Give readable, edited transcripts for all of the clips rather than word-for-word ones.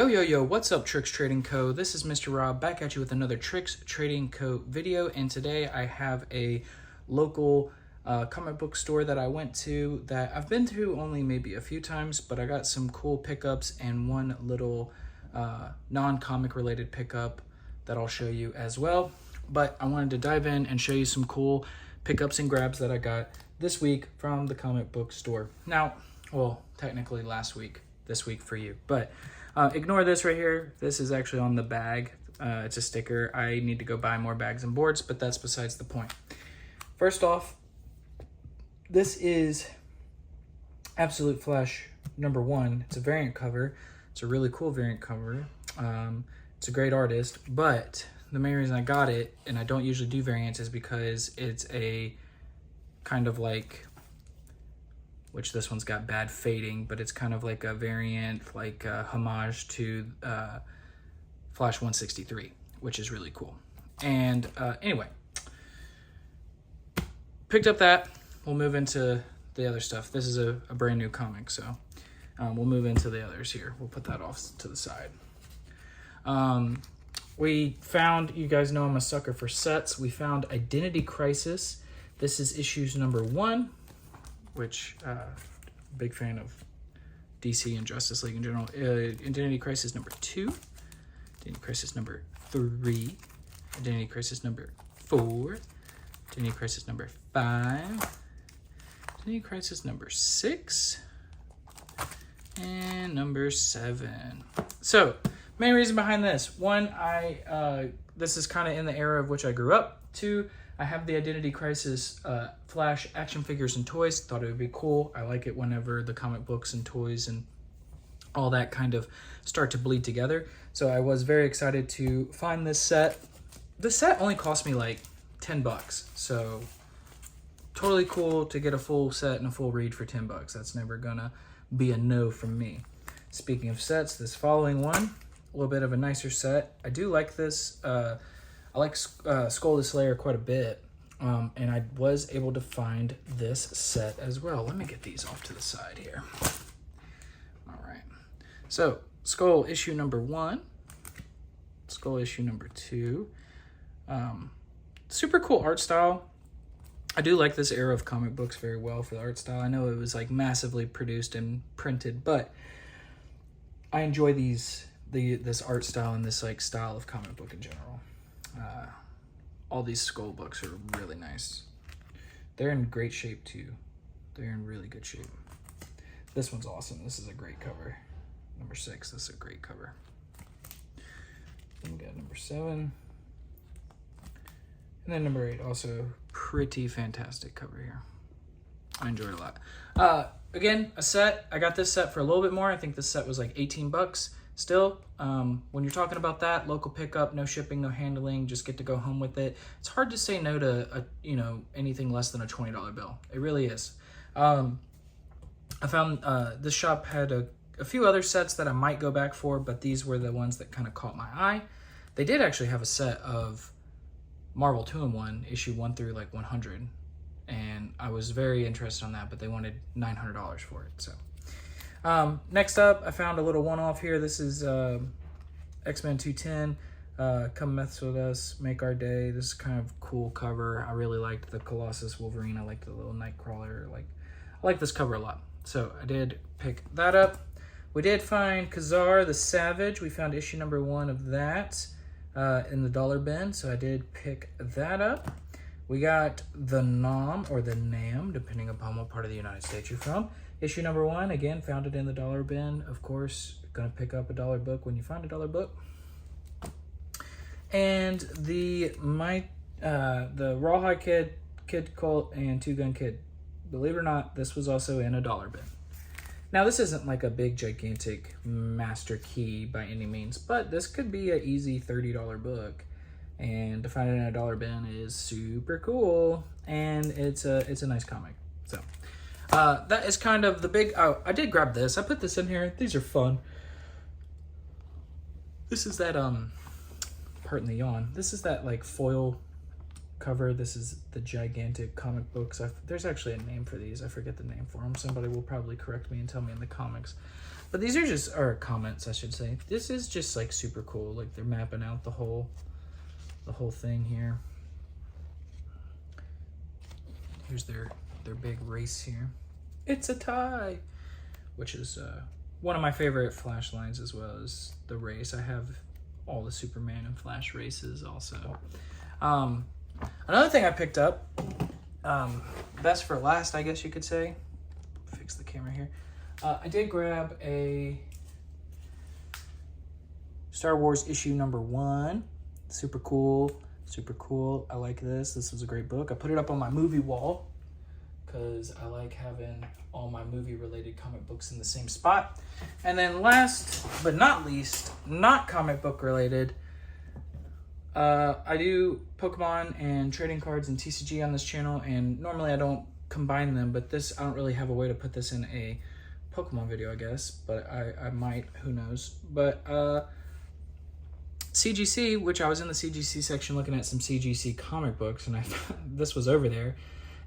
Yo, what's up, Tricks Trading Co? This is Mr. Rob back at you with another Tricks Trading Co video, and today I have a local comic book store that I went to that I've been to only maybe a few times, but I got some cool pickups and one little non-comic related pickup that I'll show you as well. But I wanted to dive in and show you some cool pickups and grabs that I got this week from the comic book store. Now, well, technically last week, this week for you, but ignore this right here. This is actually on the bag. It's a sticker. I need to go buy more bags and boards, but that's besides the point. First off, this is Absolute Flash #1. It's a variant cover. It's a really cool variant cover. It's a great artist, but the main reason I got it, and I don't usually do variants, is because it's a kind of like, which this one's got bad fading, but it's kind of like a variant, like a homage to Flash 163, which is really cool. And anyway, picked up that. We'll move into the other stuff. This is a brand new comic, so we'll move into the others here. We'll put that off to the side. We found, you guys know I'm a sucker for sets. We found Identity Crisis. This is issues #1. Which big fan of DC and Justice League in general. Identity Crisis #2, Identity Crisis #3, Identity Crisis #4, Identity Crisis #5, Identity Crisis #6, and #7. So, main reason behind this: one, this is kind of in the era of which I grew up. Two, I have the Identity Crisis Flash action figures and toys. Thought it would be cool. I like it whenever the comic books and toys and all that kind of start to bleed together. So I was very excited to find this set. This set only cost me like $10. So totally cool to get a full set and a full read for $10. That's never gonna be a no from me. Speaking of sets, this following one, a little bit of a nicer set. I do like this. I like Skull the Slayer quite a bit, and I was able to find this set as well. Let me get these off to the side here. All right. So, Skull issue #1, Skull issue #2. Super cool art style. I do like this era of comic books very well for the art style. I know it was like massively produced and printed, but I enjoy this art style and this like style of comic book in general. All these Skull books are really nice. They're in great shape too. They're in really good shape. This one's awesome. This is a great cover. #6, this is a great cover. Then we got #7. And then #8, also pretty fantastic cover here. I enjoy it a lot. Again, a set. I got this set for a little bit more. I think this set was like $18. Still, when you're talking about that, local pickup, no shipping, no handling, just get to go home with it. It's hard to say no to anything less than a $20 bill. It really is. I found this shop had a few other sets that I might go back for, but these were the ones that kind of caught my eye. They did actually have a set of Marvel 2-in-1, issue 1 through like 100, and I was very interested on that, but they wanted $900 for it, so. Next up, I found a little one-off here. This is X-Men 210, Come Mess With Us, Make Our Day. This is kind of cool cover. I really liked the Colossus Wolverine. I liked the little Nightcrawler. I like this cover a lot. So I did pick that up. We did find Khazar the Savage. We found issue #1 of that in the dollar bin, so I did pick that up. We got the Nam, or the Nam, depending upon what part of the United States you're from. Issue #1, again, found it in the dollar bin. Of course, gonna pick up a dollar book when you find a dollar book. And the Rawhide Kid, Kid Colt, and Two Gun Kid. Believe it or not, this was also in a dollar bin. Now, this isn't like a big, gigantic master key by any means, but this could be an easy $30 book. And to find it in a dollar bin is super cool, and it's a nice comic. So that is kind of the big. Oh, I did grab this. I put this in here. These are fun. This is that pardon the yawn. This is that like foil cover. This is the gigantic comic books. There's actually a name for these. I forget the name for them. Somebody will probably correct me and tell me in the comments. But these are just, or comments, I should say. This is just like super cool. Like they're mapping out the whole thing here. Here's their big race here. It's a tie, which is one of my favorite Flash lines, as well as the race. I have all the Superman and Flash races also. Another thing I picked up, best for last, I guess you could say. Fix the camera here. I did grab a Star Wars issue number 1. Super cool, super cool. I like this. This was a great book. I put it up on my movie wall because I like having all my movie related comic books in the same spot. And then last but not least, not comic book related, I do Pokemon and trading cards and TCG on this channel, and normally I don't combine them, but this, I don't really have a way to put this in a Pokemon video, I guess, but I might, who knows. But CGC, which I was in the CGC section looking at some CGC comic books, and I found this was over there.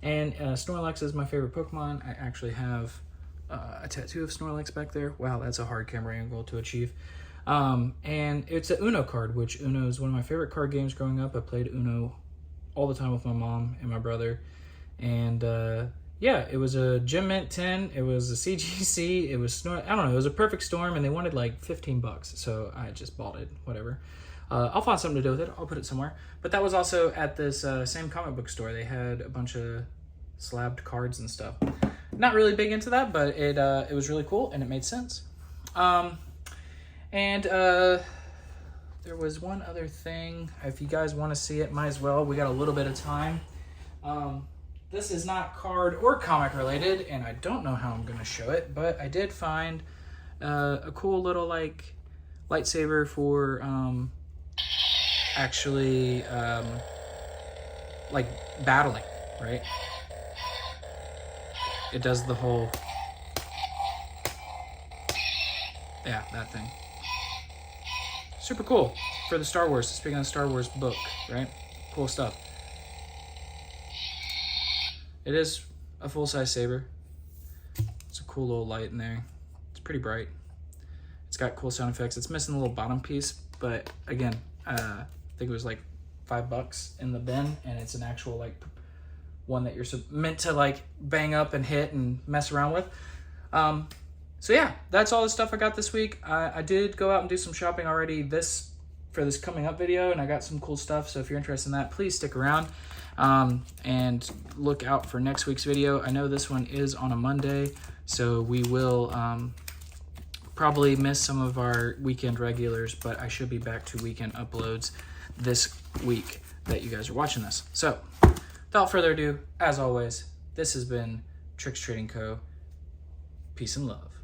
And Snorlax is my favorite Pokemon. I actually have a tattoo of Snorlax back there. Wow, that's a hard camera angle to achieve. And it's an Uno card, which Uno is one of my favorite card games growing up. I played Uno all the time with my mom and my brother. And yeah, it was a Gem Mint 10. It was a CGC. It was I don't know. It was a perfect storm, and they wanted like $15, so I just bought it. Whatever. I'll find something to do with it. I'll put it somewhere. But that was also at this same comic book store. They had a bunch of slabbed cards and stuff. Not really big into that, but it was really cool and it made sense. There was one other thing. If you guys want to see it, might as well. We got a little bit of time. This is not card or comic related, and I don't know how I'm going to show it, but I did find a cool little like lightsaber for actually like battling, right? It does the whole, yeah, that thing. Super cool for the Star Wars, speaking of the Star Wars book, right? Cool stuff. It is a full-size saber. It's a cool little light in there. It's pretty bright. It's got cool sound effects. It's missing the little bottom piece, but again, I think it was like $5 in the bin, and it's an actual like one that you're meant to like bang up and hit and mess around with. So yeah, that's all the stuff I got this week. I did go out and do some shopping already for this coming up video, and I got some cool stuff. So if you're interested in that, please stick around and look out for next week's video. I know this one is on a Monday, so we will probably miss some of our weekend regulars, but I should be back to weekend uploads this week that you guys are watching this. So without further ado, as always, this has been Tricks Trading Co. Peace and love.